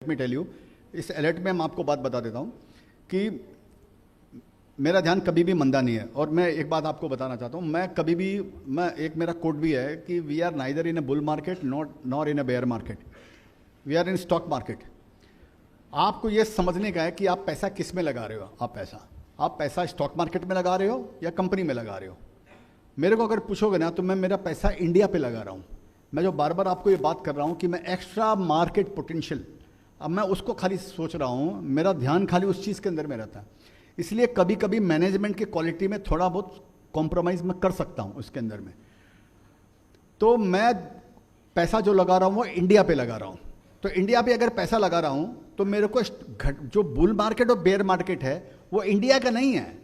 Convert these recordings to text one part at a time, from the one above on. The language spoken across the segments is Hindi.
मी टेल यू, इस अलर्ट में मैं आपको बात बता देता हूँ कि मेरा ध्यान कभी भी मंदा नहीं है। और मैं एक बात आपको बताना चाहता हूँ, मैं एक मेरा कोड भी है कि we are neither in a bull market nor in a bear market, we are in stock market. आपको ये समझने का है कि आप पैसा किस में लगा रहे हो। आप पैसा स्टॉक मार्केट में लगा रहे हो या कंपनी में लगा रहे हो। मेरे को अगर पूछोगे ना तो मैं मेरा पैसा इंडिया पे लगा रहा हूँ। मैं जो बार बार आपको ये बात कर रहा हूँ कि मैं एक्स्ट्रा मार्केट पोटेंशियल, अब मैं उसको खाली सोच रहा हूँ, मेरा ध्यान खाली उस चीज़ के अंदर में रहता है। इसलिए कभी कभी मैनेजमेंट की क्वालिटी में थोड़ा बहुत कॉम्प्रोमाइज़ मैं कर सकता हूँ उसके अंदर में। तो मैं पैसा जो लगा रहा हूँ वो इंडिया पे लगा रहा हूँ। तो इंडिया पे अगर पैसा लगा रहा हूँ तो मेरे को जो बुल मार्केट और बेयर मार्केट है वो इंडिया का नहीं है,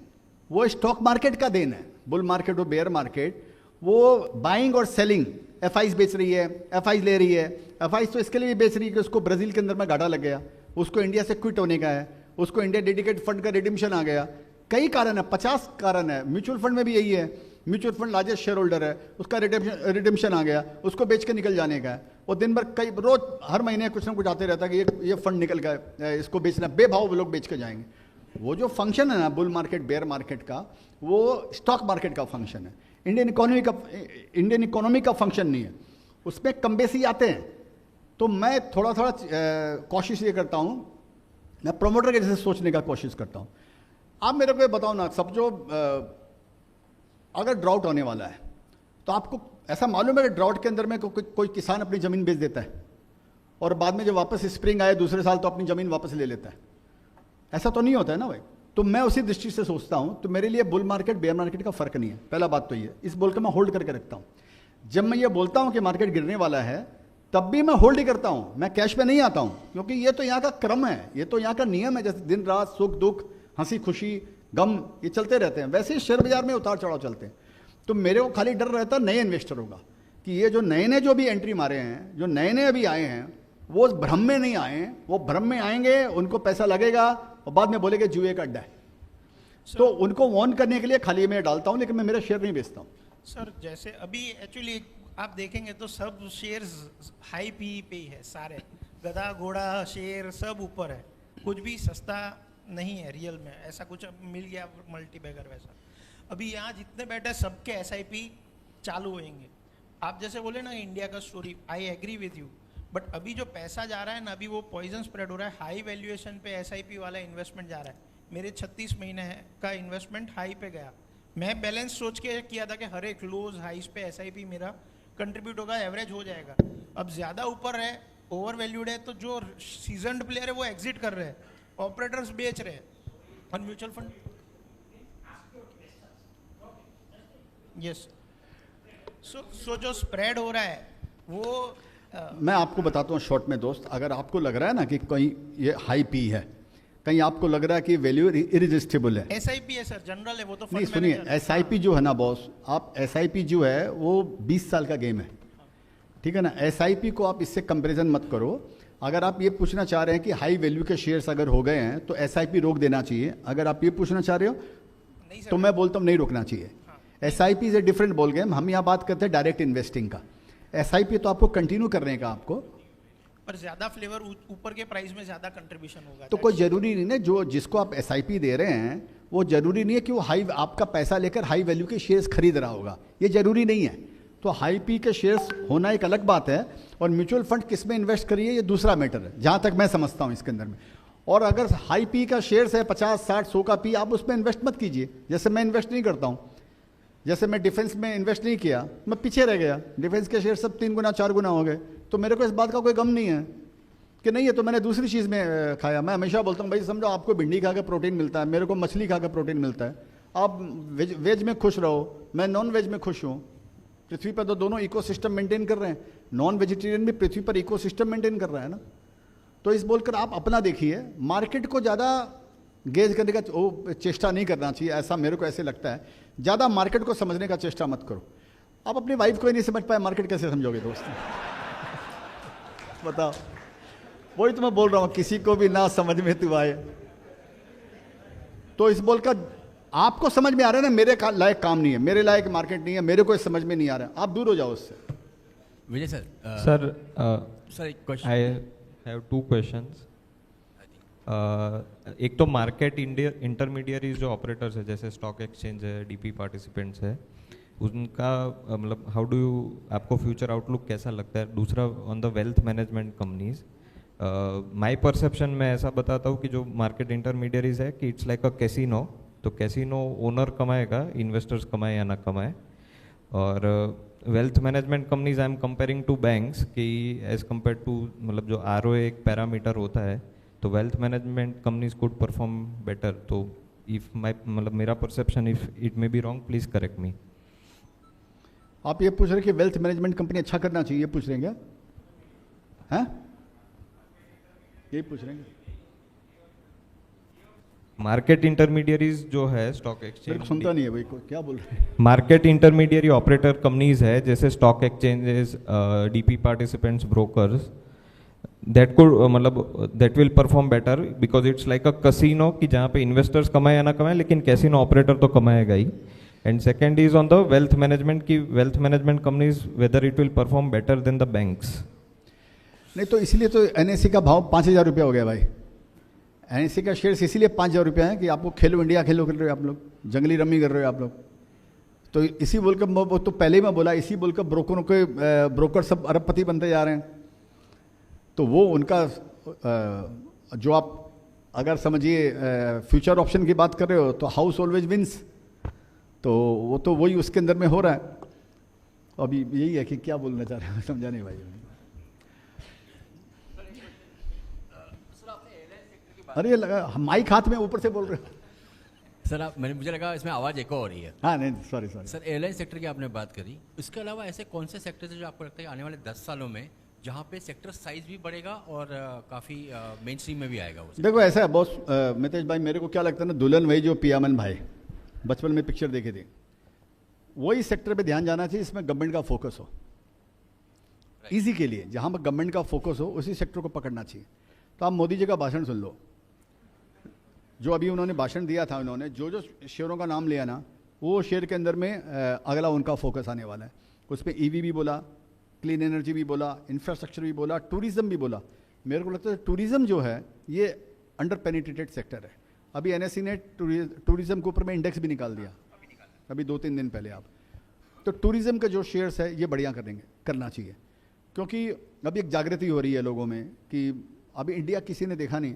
वो स्टॉक मार्केट का देन है। बुल मार्केट और बेयर मार्केट वो बाइंग और सेलिंग, एफआईज बेच रही है, एफआईज ले रही है। एफआईज तो इसके लिए भी बेच रही है कि उसको ब्राज़ील के अंदर में घाटा लग गया, उसको इंडिया से क्विट होने का है, उसको इंडिया डेडिकेटेड फंड का रिडिम्शन आ गया। कई कारण है, 50 कारण है। म्यूचुअल फंड में भी यही है, mutual fund largest share holder है, उसका रिडिम्शन आ गया, उसको बेच के निकल जाने का है। और दिन भर कई रोज हर महीने कुछ ना कुछ आते रहता है कि ये फंड निकल गया, इसको बेचना, बेभाव वो लोग बेच के जाएंगे। वो जो फंक्शन है ना बुल मार्केट बेयर मार्केट का, वो स्टॉक मार्केट का फंक्शन है, इंडियन इकोनॉमी का फंक्शन नहीं है। उसमें कम बेसी आते हैं। तो मैं थोड़ा कोशिश ये करता हूँ, मैं प्रोमोटर के जैसे सोचने का कोशिश करता हूँ। आप मेरे को ये बताओ ना, सब जो अगर ड्राउट होने वाला है तो आपको ऐसा मालूम है कि ड्राउट के अंदर में कोई किसान अपनी ज़मीन बेच देता है और बाद में जब वापस स्प्रिंग आए दूसरे साल तो अपनी ज़मीन वापस ले लेता है? ऐसा तो नहीं होता है ना भाई। तो मैं उसी दृष्टि से सोचता हूँ। तो मेरे लिए बुल मार्केट बेयर मार्केट का फ़र्क नहीं है। पहला बात तो ये, इस बोल के मैं होल्ड करके रखता हूँ। जब मैं ये बोलता हूँ कि मार्केट गिरने वाला है तब भी मैं होल्ड ही करता हूँ, मैं कैश पे नहीं आता हूँ, क्योंकि ये तो यहाँ का क्रम है, ये तो यहाँ का नियम है। जैसे दिन रात सुख दुख, हंसी खुशी, गम, ये चलते रहते हैं, वैसे ही शेयर बाजार में उतार चढ़ाव चलते हैं। तो मेरे को खाली डर रहता है नए इन्वेस्टरों का कि ये जो नए जो भी एंट्री मारे हैं, जो नए अभी आए हैं, वो भ्रम में नहीं आए हैं। वो भ्रम में आएंगे, उनको पैसा लगेगा और बाद में बोलेंगे जुए का अड्डा है। तो उनको वार्न करने के लिए खाली मैं डालता हूँ, लेकिन मैं मेरा शेयर नहीं बेचता हूँ। सर जैसे अभी एक्चुअली आप देखेंगे तो सब शेयर्स हाई पी पे ही है, सारे गधा घोड़ा शेयर सब ऊपर है, कुछ भी सस्ता नहीं है रियल में। ऐसा कुछ मिल गया मल्टी बैगर वैसा। अभी यहाँ जितने बैठे सबके एसआईपी चालू होंगे। आप जैसे बोले ना इंडिया का story, I agree with you, but अभी जो पैसा जा रहा है ना, अभी वो पॉइजन स्प्रेड हो रहा है। हाई वैल्यूएशन पे एसआईपी वाला इन्वेस्टमेंट जा रहा है। मेरे 36 महीने का इन्वेस्टमेंट हाई पे गया। मैं बैलेंस सोच के किया था कि हर एक लोज हाइस पे एसआईपी मेरा कंट्रीब्यूट होगा, एवरेज हो जाएगा। अब ज़्यादा ऊपर है, ओवर वैल्यूड है, तो जो सीजनड प्लेयर है वो एग्जिट कर रहे हैं, ऑपरेटर्स बेच रहे हैं, और म्यूचुअल फंड यस। सो जो स्प्रेड हो रहा है वो मैं आपको बताता हूँ शॉर्ट में दोस्त, अगर आपको लग रहा है ना कि कहीं ये हाई पी है, कहीं आपको लग रहा है कि वैल्यू इरिजिस्टिबल है, एसआईपी है सर, जनरल है वो तो। नहीं सुनिए, एसआईपी जो है ना बॉस, आप एसआईपी जो है वो 20 साल का गेम है, ठीक है ना। एसआईपी को आप इससे कंपैरिजन मत करो। अगर आप ये पूछना चाह रहे हैं कि हाई वैल्यू के शेयर्स अगर हो गए हैं तो एसआईपी रोक देना चाहिए, अगर आप ये पूछना चाह रहे हो तो मैं बोलता हूँ नहीं रोकना चाहिए। SIP is a different ball game. हम यहाँ बात करते हैं डायरेक्ट इन्वेस्टिंग का। एसआईपी तो आपको कंटिन्यू करने का, आपको पर ज्यादा फ्लेवर ऊपर के प्राइस में ज्यादा कंट्रीब्यूशन होगा। तो कोई जरूरी नहीं ना, जो जिसको आप एसआईपी दे रहे हैं वो जरूरी नहीं है कि वो हाई आपका पैसा लेकर हाई वैल्यू के शेयर्स खरीद रहा होगा, ये जरूरी नहीं है। तो हाई पी के शेयर्स होना एक अलग बात है, और म्यूचुअल फंड किस में इन्वेस्ट करिए ये दूसरा मैटर है, जहाँ तक मैं समझता हूँ इसके अंदर में। और अगर हाई पी का शेयर्स है 50, 60, 100 का पी, आप उसमें इन्वेस्ट मत कीजिए। जैसे मैं इन्वेस्ट नहीं करता हूँ, जैसे मैं डिफेंस में इन्वेस्ट नहीं किया, मैं पीछे रह गया, डिफेंस के शेयर सब 3 गुना 4 गुना हो गए, तो मेरे को इस बात का कोई गम नहीं है कि नहीं है तो मैंने दूसरी चीज़ में खाया। मैं हमेशा बोलता हूँ भाई समझो, आपको भिंडी खा के प्रोटीन मिलता है, मेरे को मछली खा के प्रोटीन मिलता है। आप वेज में खुश रहो, मैं नॉन वेज में खुश हूँ। पृथ्वी पर तो दोनों इकोसिस्टम मेंटेन कर रहे हैं, नॉन वेजिटेरियन भी पृथ्वी पर इकोसिस्टम मेंटेन कर रहा है ना। तो इस बोलकर आप अपना देखिए, मार्केट को ज़्यादा गेज करने का चेष्टा नहीं करना चाहिए, ऐसा मेरे को ऐसे लगता है। ज़्यादा मार्केट को समझने का चेष्टा मत करो। आप अपनी वाइफ को ही नहीं समझ पाए, मार्केट कैसे समझोगे दोस्त? बताओ, वही तो मैं बोल रहा हूँ, किसी को भी ना समझ में तू आए। तो इस बोलकर आपको समझ में आ रहा है ना, मेरे लायक काम नहीं है, मेरे लायक मार्केट नहीं है, मेरे को समझ में नहीं आ रहा है, आप दूर हो जाओ उससे। विजय सर, सर सर एक क्वेश्चन। Have two questions. एक तो मार्केट इंटरमीडियरीज जो ऑपरेटर्स है जैसे स्टॉक एक्सचेंज है, डीपी पार्टिसिपेंट्स है, उनका मतलब हाउ डू यू, आपको फ्यूचर आउटलुक कैसा लगता है? दूसरा on the wealth management companies, my perception में ऐसा बताता हूँ कि जो मार्केट इंटरमीडियरीज है कि इट्स लाइक अ कैसीनो, तो कैसीनो ओनर कमाएगा, इन्वेस्टर्स कमाए या ना कमाए। और wealth management companies I am comparing to banks कि एज कम्पेयर टू, मतलब जो आरओए एक पैरामीटर होता है, तो wealth management companies could perform better. तो इफ माई, मतलब मेरा perception, if it may be wrong please correct me. आप ये पूछ रहे कि वेल्थ मैनेजमेंट कंपनी अच्छा करना चाहिए, ये पूछ रहे हैं क्या? हैं? यही पूछ रहे हैं? मार्केट इंटरमीडियरीज जो है स्टॉक मेरे को एक्सचेंज, सुनता नहीं है भाई, क्या बोल रहे हैं? मार्केट इंटरमीडियरी ऑपरेटर कंपनीज है जैसे stock exchanges, DP participants, brokers, that को मतलब that will perform better because it's like a casino कि जहाँ पे इन्वेस्टर्स कमाए या ना कमाए, लेकिन कैसीनो ऑपरेटर तो कमाएगा ही। And second is on the wealth management की wealth management companies whether it will perform better than the banks. नहीं तो इसलिए तो एनएससी का भाव 5,000 रुपया हो गया भाई। एनएससी का शेयर्स इसीलिए 5,000 रुपया है कि आपको खेलो इंडिया खेलो कर रहे हो आप लोग, जंगली रम्मी कर रहे हो आप लोग। तो इसी बोल कर, तो पहले ही मैं बोला, इसी बोल कर ब्रोकरों के ब्रोकर सब अरबपति बनते जा रहे हैं। तो वो उनका जो आप अगर समझिए फ्यूचर ऑप्शन की बात कर रहे हो तो हाउस ऑलवेज विंस, तो वो तो वही उसके अंदर में हो रहा है। अभी यही है कि क्या बोलना चाह रहे हैं, समझा नहीं भाई। अरे लगा माइक हाथ में ऊपर से बोल रहे हो सर। आप मुझे लगा इसमें आवाज़ एको हो रही है। हाँ नहीं सॉरी सर, एयरलाइन सेक्टर की आपने बात करी, इसके अलावा ऐसे कौन से सेक्टर है जो आपको लगता है आने वाले 10 सालों में जहाँ पे सेक्टर साइज भी बढ़ेगा और काफ़ी मेन स्ट्रीम में भी आएगा वो? देखो ऐसा है बॉस मितेश भाई, मेरे को क्या लगता है ना, दुल्हन वही जो पियामन भाई बचपन में पिक्चर देखे थे, वही सेक्टर पे ध्यान जाना चाहिए इसमें गवर्नमेंट का फोकस हो। इजी के लिए जहाँ पर गवर्नमेंट का फोकस हो उसी सेक्टर को पकड़ना चाहिए। तो आप मोदी जी का भाषण सुन लो, जो अभी उन्होंने भाषण दिया था, उन्होंने जो जो शेयरों का नाम लिया ना, वो शेयर के अंदर में अगला उनका फोकस आने वाला है। उसमें ईवी भी बोला, क्लीन एनर्जी भी बोला, इंफ्रास्ट्रक्चर भी बोला, टूरिज्म भी बोला। मेरे को लगता है टूरिज्म जो है ये अंडर पेनिट्रेटेड सेक्टर है। अभी एनएससी ने टूरिज्म के ऊपर में इंडेक्स भी निकाल दिया अभी 2-3 दिन पहले। आप तो टूरिज्म के जो शेयर्स है ये बढ़िया करना चाहिए, क्योंकि अभी एक जागृति हो रही है लोगों में कि अभी इंडिया किसी ने देखा नहीं,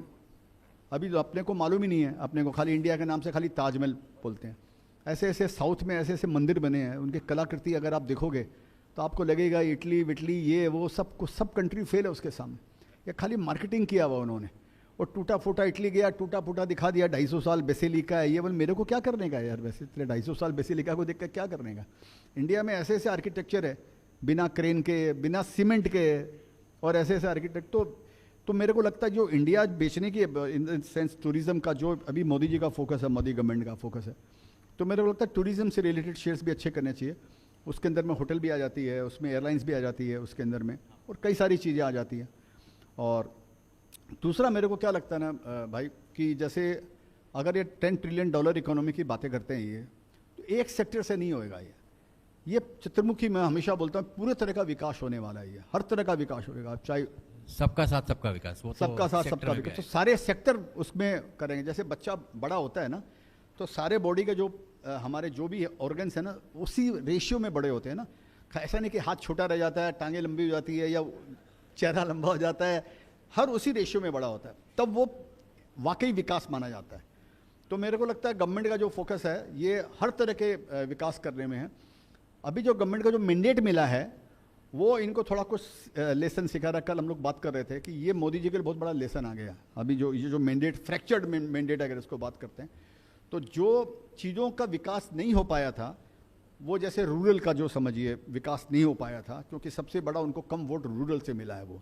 अभी तो अपने को मालूम ही नहीं है, अपने को खाली इंडिया के नाम से खाली ताजमहल बोलते हैं। ऐसे ऐसे साउथ में ऐसे ऐसे मंदिर बने हैं, उनकी कलाकृति अगर आप देखोगे तो आपको लगेगा इटली विटली ये वो सब कंट्री फेल है उसके सामने। ये खाली मार्केटिंग किया हुआ उन्होंने, और टूटा फूटा इटली गया, टूटा फूटा दिखा दिया, 250 साल बेसिलिका है ये। बोल मेरे को क्या करने का यार, वैसे तेरे 250 साल बेसिलिका को देख कर क्या करने का। इंडिया में ऐसे ऐसे आर्किटेक्चर है बिना क्रेन के, बिना सीमेंट के, और ऐसे ऐसे आर्किटेक्ट। तो मेरे को लगता है जो इंडिया बेचने की इन सेंस टूरिज्म का जो अभी मोदी जी का फोकस है, मोदी गवर्नमेंट का फोकस है, तो मेरे को लगता है टूरिज्म से रिलेटेड शेयर्स भी अच्छे करने चाहिए। उसके अंदर में होटल भी आ जाती है, उसमें एयरलाइंस भी आ जाती है उसके अंदर में, और कई सारी चीज़ें आ जाती हैं। और दूसरा मेरे को क्या लगता है ना भाई, कि जैसे अगर ये $10 ट्रिलियन इकोनॉमी की बातें करते हैं ये, तो एक सेक्टर से नहीं होएगा ये चित्रमुखी मैं हमेशा बोलता हूँ पूरे तरह का विकास होने वाला है। ये हर तरह का विकास होगा, चाहे सबका साथ सबका विकास, वो तो सबका साथ सबका विकास, तो सारे सेक्टर उसमें करेंगे। जैसे बच्चा बड़ा होता है ना, तो सारे बॉडी के जो हमारे जो भी ऑर्गन्स है ना, उसी रेशियो में बड़े होते हैं ना। ऐसा नहीं कि हाथ छोटा रह जाता है, टांगे लंबी हो जाती है, या चेहरा लंबा हो जाता है, हर उसी रेशियो में बड़ा होता है, तब वो वाकई विकास माना जाता है। तो मेरे को लगता है गवर्नमेंट का जो फोकस है ये हर तरह के विकास करने में है। अभी जो गवर्नमेंट का जो मैंडेट मिला है वो इनको थोड़ा कुछ लेसन सिखा रहा है। कल हम लोग बात कर रहे थे कि ये मोदी जी के लिए बहुत बड़ा लेसन आ गया। अभी ये जो मैंडेट, फ्रैक्चर्ड मैंडेट अगर इसको बात करते हैं, तो जो चीज़ों का विकास नहीं हो पाया था, वो जैसे रूरल का जो समझिए विकास नहीं हो पाया था, क्योंकि सबसे बड़ा उनको कम वोट रूरल से मिला है वो,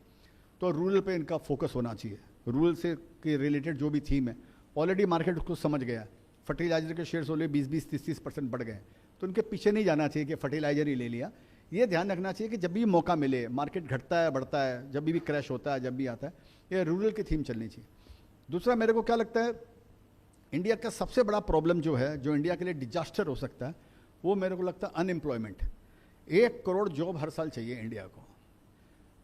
तो रूरल पे इनका फोकस होना चाहिए। रूरल से के रिलेटेड जो भी थीम है, ऑलरेडी मार्केट उसको समझ गया। फर्टिलाइजर के शेयर्स ऑलरेडी 20-20, 30-30% बढ़ गए, तो उनके पीछे नहीं जाना चाहिए कि फर्टिलाइजर ही ले लिया। ये ध्यान रखना चाहिए कि जब भी मौका मिले, मार्केट घटता है बढ़ता है, जब भी क्रैश होता है, जब भी आता है, ये रूरल की थीम चलनी चाहिए। दूसरा मेरे को क्या लगता है, इंडिया का सबसे बड़ा प्रॉब्लम जो है, जो इंडिया के लिए डिजास्टर हो सकता है, वो मेरे को लगता है अनएम्प्लॉयमेंट। 1 करोड़ जॉब हर साल चाहिए इंडिया को।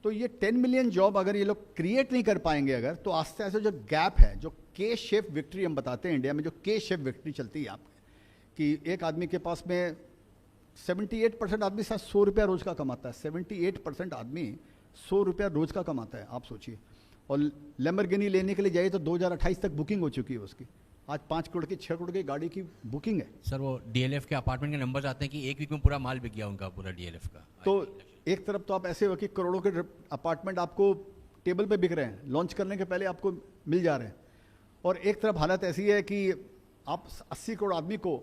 तो ये 10 मिलियन जॉब अगर ये लोग क्रिएट नहीं कर पाएंगे अगर, तो आस्ते आस्ते जो गैप है, जो के शेप विक्ट्री हम बताते हैं इंडिया में, जो के शेप विक्ट्री चलती है आपकी, कि एक आदमी के पास में 78% आदमी साथ 100 रुपया रोज का कमाता है। 78% आदमी 100 रुपया रोज का कमाता है, आप सोचिए। और लैम्बोर्गिनी लेने के लिए जाइए तो 2028 तक बुकिंग हो चुकी है उसकी। आज 5 करोड़ की 6 करोड़ की गाड़ी की बुकिंग है। सर वो डीएलएफ के अपार्टमेंट के नंबर आते हैं कि एक वीक में पूरा माल बिक गया उनका, पूरा डीएलएफ का। तो एक तरफ तो आप ऐसे हो कि करोड़ों के अपार्टमेंट आपको टेबल पे बिक रहे हैं, लॉन्च करने के पहले आपको मिल जा रहे हैं, और एक तरफ हालत ऐसी है कि आप 80 करोड़ आदमी को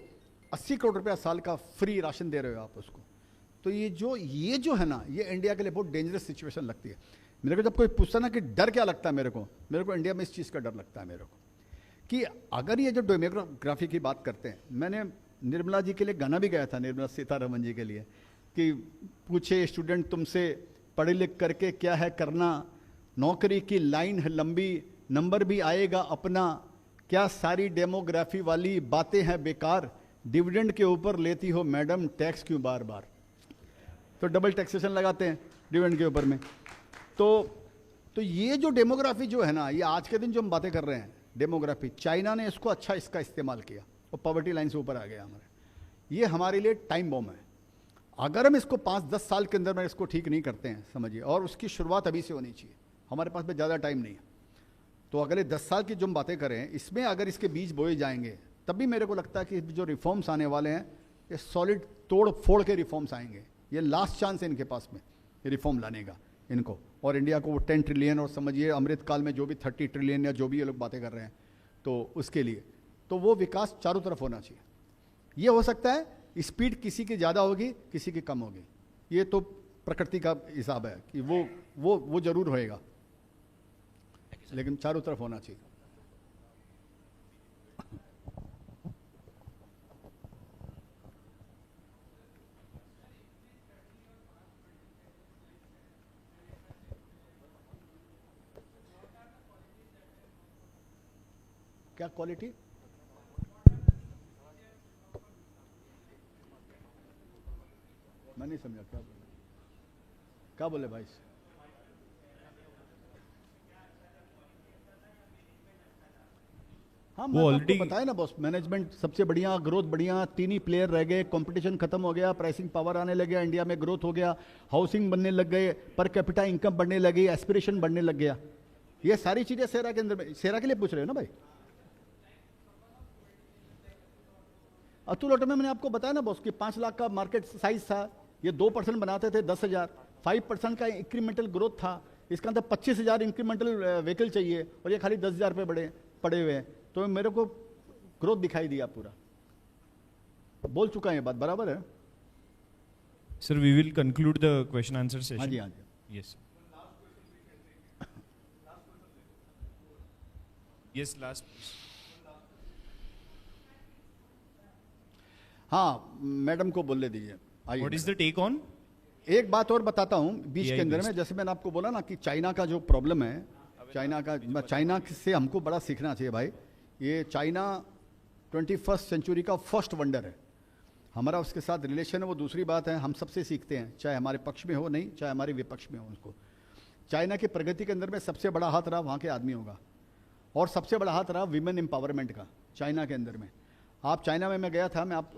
80 करोड़ रुपया साल का फ्री राशन दे रहे हो आप उसको। तो ये जो है ना, ये इंडिया के लिए बहुत डेंजरस सिचुएशन लगती है मेरे को। जब कोई पूछता ना कि डर क्या लगता है मेरे को इंडिया में इस चीज़ का डर लगता है मेरे को, कि अगर ये जो डेमोग्राफी की बात करते हैं, मैंने निर्मला जी के लिए गाना भी गाया था, निर्मला सीतारमन जी के लिए, कि पूछे स्टूडेंट तुमसे पढ़े लिख करके क्या है करना, नौकरी की लाइन है लंबी, नंबर भी आएगा अपना, क्या सारी डेमोग्राफी वाली बातें हैं बेकार, डिविडेंड के ऊपर लेती हो मैडम टैक्स क्यों बार बार। तो डबल टैक्सेशन लगाते हैं डिविडेंड के ऊपर में। तो ये जो डेमोग्राफी जो है ना, ये आज के दिन जो हम बातें कर रहे हैं डेमोग्राफी, चाइना ने इसको अच्छा इसका इस्तेमाल किया और पॉवर्टी लाइन से ऊपर आ गया हमारे। ये हमारे लिए टाइम बॉम्ब है। अगर हम इसको 5-10 साल के अंदर में इसको ठीक नहीं करते हैं, समझिए, और उसकी शुरुआत अभी से होनी चाहिए, हमारे पास में ज़्यादा टाइम नहीं है। तो अगले 10 साल की जो हम बातें करें, इसमें अगर इसके बीज बोए जाएंगे, तभी मेरे को लगता है कि जो रिफॉर्म्स आने वाले हैं, ये सॉलिड तोड़ फोड़ के रिफॉर्म्स आएंगे। ये लास्ट चांस है इनके पास में ये रिफॉर्म लाने का इनको, और इंडिया को वो 10 ट्रिलियन और समझिए अमृत काल में जो भी 30 ट्रिलियन या जो भी ये लोग बातें कर रहे हैं, तो उसके लिए तो वो विकास चारों तरफ होना चाहिए। ये हो सकता है स्पीड किसी की ज़्यादा होगी, किसी की कम होगी, ये तो प्रकृति का हिसाब है कि वो जरूर होएगा, लेकिन चारों तरफ होना चाहिए। क्या क्वालिटी? मैं नहीं समझा क्या बोले भाई? हाँ, मैं ऑलरेडी बताया ना बॉस, मैनेजमेंट सबसे बढ़िया, ग्रोथ बढ़िया, 3 ही प्लेयर रह गए, कंपटीशन खत्म हो गया, प्राइसिंग पावर आने लग गया, इंडिया में ग्रोथ हो गया, हाउसिंग बनने लग गए, पर कैपिटा इनकम बढ़ने लगी, एस्पिरेशन बढ़ने लग गया। ये सारी चीजें सेरा के अंदर में, सेरा के लिए पूछ रहे हो ना भाई? अतुल ऑटो में मैंने आपको बताया ना बॉस कि 5 लाख का मार्केट साइज था, ये 2% बनाते थे 10,000, 5% का इंक्रीमेंटल ग्रोथ था, इसका अंदर 25,000 इंक्रीमेंटल व्हीकल चाहिए और ये खाली 10,000 रुपये पड़े हुए हैं। तो मेरे को ग्रोथ दिखाई दिया पूरा, बोल चुका है ये बात, बराबर है sir? We will conclude the question answer session. हाँ जी, हाँ जी, यस यस, लास्ट। हाँ, मैडम को बोलने दीजिए। What is the take on? एक बात और बताता हूँ बीच के अंदर में, जैसे मैंने आपको बोला ना कि चाइना का जो प्रॉब्लम है, चाइना से हमको बड़ा सीखना चाहिए भाई। ये चाइना 21st सेंचुरी का फर्स्ट वंडर है, हमारा उसके साथ रिलेशन है वो दूसरी बात है, हम सबसे सीखते हैं, चाहे हमारे पक्ष में हो नहीं, चाहे हमारे विपक्ष में हो। उसको चाइना की प्रगति के अंदर में सबसे बड़ा हाथ रहा वहाँ के आदमियों का, और सबसे बड़ा हाथ रहा विमेन एम्पावरमेंट का चाइना के अंदर में। आप चाइना में मैं गया था, मैं आप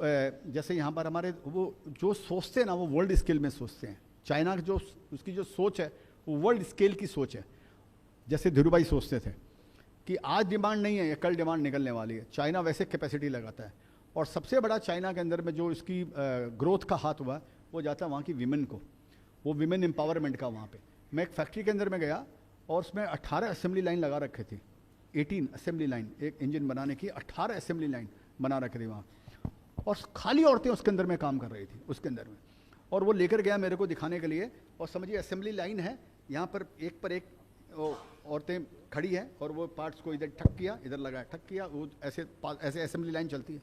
जैसे यहाँ पर हमारे वो जो सोचते हैं ना, वो वर्ल्ड स्केल में सोचते हैं। चाइना की जो उसकी जो सोच है वो वर्ल्ड स्केल की सोच है। जैसे धीरू भाई सोचते थे कि आज डिमांड नहीं है, कल डिमांड निकलने वाली है, चाइना वैसे कैपेसिटी लगाता है। और सबसे बड़ा चाइना के अंदर में जो इसकी ग्रोथ का हाथ हुआ वो जाता है वहाँ की विमेन को, वो विमेन एम्पावरमेंट का। वहाँ पे मैं एक फैक्ट्री के अंदर में गया और उसमें 18 असेंबली लाइन लगा रखे थी, 18 असेंबली लाइन, एक इंजन बनाने की 18 असेंबली लाइन बना रखी थी वहाँ, और खाली औरतें उसके अंदर में काम कर रही थी उसके अंदर में। और वो लेकर गया मेरे को दिखाने के लिए, और समझिए असेंबली लाइन है, यहाँ पर एक औरतें खड़ी हैं और वो पार्ट्स को इधर ठक किया, इधर लगाया, ठक किया, वो ऐसे असेंबली लाइन चलती है।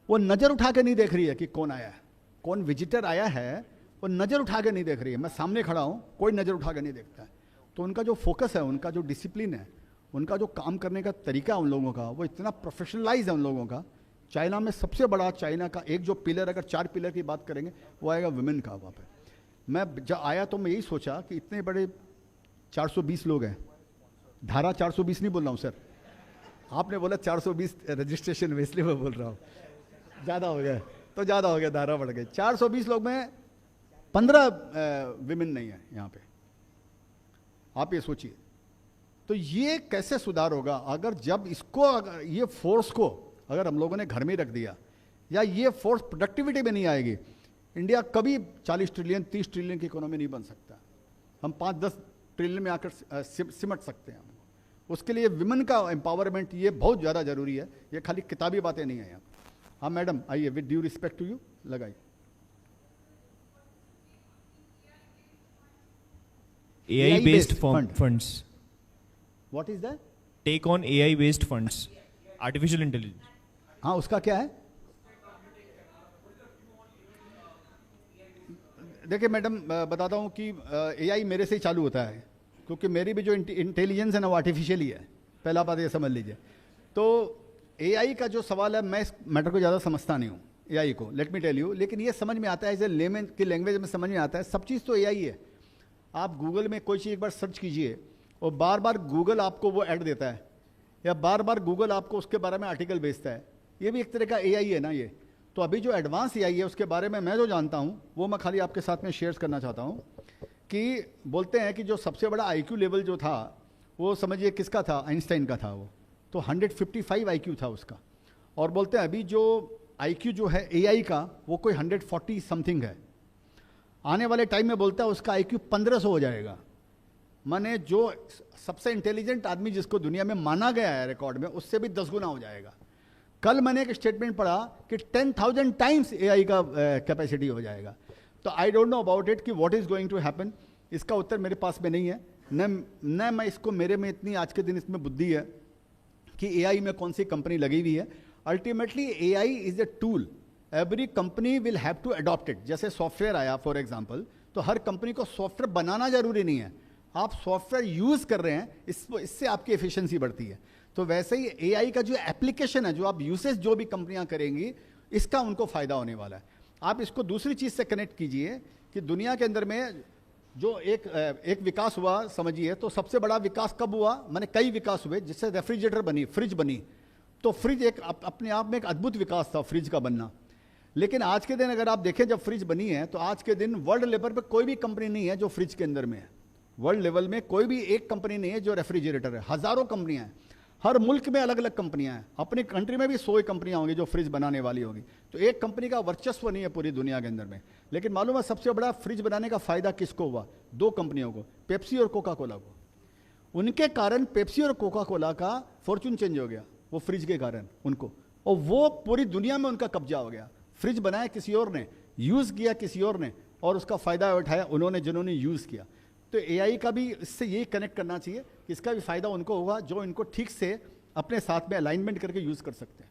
वो नज़र उठा के नहीं देख रही है कि कौन आया है, कौन विजिटर आया है, वो नज़र उठा के नहीं देख रही है। मैं सामने खड़ा हूँ, कोई नज़र उठा के नहीं देखता है। तो उनका जो फोकस है, उनका जो डिसिप्लिन है, उनका जो काम करने का तरीका उन लोगों का, वो इतना प्रोफेशनलाइज है उन लोगों का। चाइना में सबसे बड़ा, चाइना का एक जो पिलर, अगर 4 पिलर की बात करेंगे वो आएगा वुमेन का वहाँ पे। मैं जब आया तो मैं यही सोचा कि इतने बड़े 420 लोग हैं, धारा 420 नहीं बोल रहा हूँ सर, आपने बोला 420 रजिस्ट्रेशन में, इसलिए मैं बोल रहा हूँ, ज़्यादा हो गया तो ज़्यादा हो गया, धारा बढ़ गई। 420 लोग में 15 विमेन नहीं है यहाँ पे, आप ये सोचिए। तो ये कैसे सुधार होगा अगर जब इसको अगर ये फोर्स को अगर हम लोगों ने घर में रख दिया, या ये फोर्स प्रोडक्टिविटी में नहीं आएगी, इंडिया कभी 40 ट्रिलियन 30 ट्रिलियन की इकोनॉमी नहीं बन सकता। हम 5-10 ट्रिलियन में आकर सिमट सकते हैं। उसके लिए विमेन का एम्पावरमेंट ये बहुत ज़्यादा जरूरी है, ये खाली किताबी बातें नहीं है यहाँ। हाँ मैडम आइए, with due respect to you, लगाइए। AI based funds. What is that? Take on AI based funds. Artificial intelligence. हाँ उसका क्या है? देखिए मैडम बताता हूँ कि AI मेरे से ही चालू होता है, क्योंकि मेरी भी जो इंटेलिजेंस है ना वो आर्टिफिशियल ही है, पहला बात ये समझ लीजिए। तो AI का जो सवाल है, मैं इस मैटर को ज़्यादा समझता नहीं हूँ AI को, लेट मी टेल यू, लेकिन ये समझ में आता है, एज ए लेमैन की लैंग्वेज में समझ में आता है। सब चीज़ तो AI है। आप गूगल में कोई चीज़ एक बार सर्च कीजिए और बार बार गूगल आपको वो ऐड देता है, या बार बार गूगल आपको उसके बारे में आर्टिकल भेजता है, ये भी एक तरह का AI है ना ये। तो अभी जो एडवांस AI है उसके बारे में मैं जो जानता हूँ वो मैं खाली आपके साथ में शेयर करना चाहता हूँ। कि बोलते हैं कि जो सबसे बड़ा IQ लेवल जो था वो समझिए किसका था, आइंस्टाइन का था। वो तो 155 IQ था उसका, और बोलते हैं अभी जो IQ जो है AI का वो कोई 140 समथिंग है। आने वाले टाइम में बोलता है उसका IQ 1500 हो जाएगा। माने जो सबसे इंटेलिजेंट आदमी जिसको दुनिया में माना गया है रिकॉर्ड में, उससे भी 10 गुना हो जाएगा। कल मैंने एक स्टेटमेंट पढ़ा कि 10,000 टाइम्स AI का कैपेसिटी हो जाएगा। तो I don't know about it कि what is going to happen, इसका उत्तर मेरे पास में नहीं है, न मैं इसको, मेरे में इतनी आज के दिन इसमें बुद्धि है कि AI में कौन सी कंपनी लगी हुई है। Ultimately AI is a tool, every company will have to adopt it. जैसे सॉफ्टवेयर आया फॉर एग्जांपल, तो हर कंपनी को सॉफ्टवेयर बनाना जरूरी नहीं है, आप सॉफ्टवेयर यूज कर रहे हैं, इससे आपकी एफिशिएंसी बढ़ती है। तो वैसे ही AI का जो एप्लीकेशन है, जो आप यूसेज जो भी कंपनियां करेंगी, इसका उनको फायदा होने वाला है। आप इसको दूसरी चीज से कनेक्ट कीजिए कि दुनिया के अंदर में जो एक विकास हुआ समझिए, तो सबसे बड़ा विकास कब हुआ, माने कई विकास हुए, जिससे रेफ्रिजरेटर बनी, फ्रिज बनी। तो फ्रिज एक अपने आप में एक अद्भुत विकास था, फ्रिज का बनना। लेकिन आज के दिन अगर आप देखें जब फ्रिज बनी है, तो आज के दिन वर्ल्ड लेवल पे कोई भी कंपनी नहीं है जो फ्रिज के अंदर में है। वर्ल्ड लेवल में कोई भी एक कंपनी नहीं है जो रेफ्रिजरेटर है, हजारों कंपनियां हैं, हर मुल्क में अलग अलग कंपनियां हैं। अपनी कंट्री में भी 100 कंपनियां होंगी जो फ्रिज बनाने वाली होगी। तो एक कंपनी का वर्चस्व नहीं है पूरी दुनिया के अंदर में। लेकिन मालूम है सबसे बड़ा फ्रिज बनाने का फायदा किसको हुआ? 2 कंपनियों को, पेप्सी और कोका कोला को। उनके कारण पेप्सी और कोका कोला का फॉर्चून चेंज हो गया, वो फ्रिज के कारण उनको, और वो पूरी दुनिया में उनका कब्जा हो गया। फ्रिज बनाया किसी और ने, यूज किया किसी और ने, और उसका फायदा उठाया उन्होंने जिन्होंने यूज किया। तो AI का भी इससे यही कनेक्ट करना चाहिए कि इसका भी फायदा उनको होगा जो इनको ठीक से अपने साथ में अलाइनमेंट करके यूज कर सकते हैं।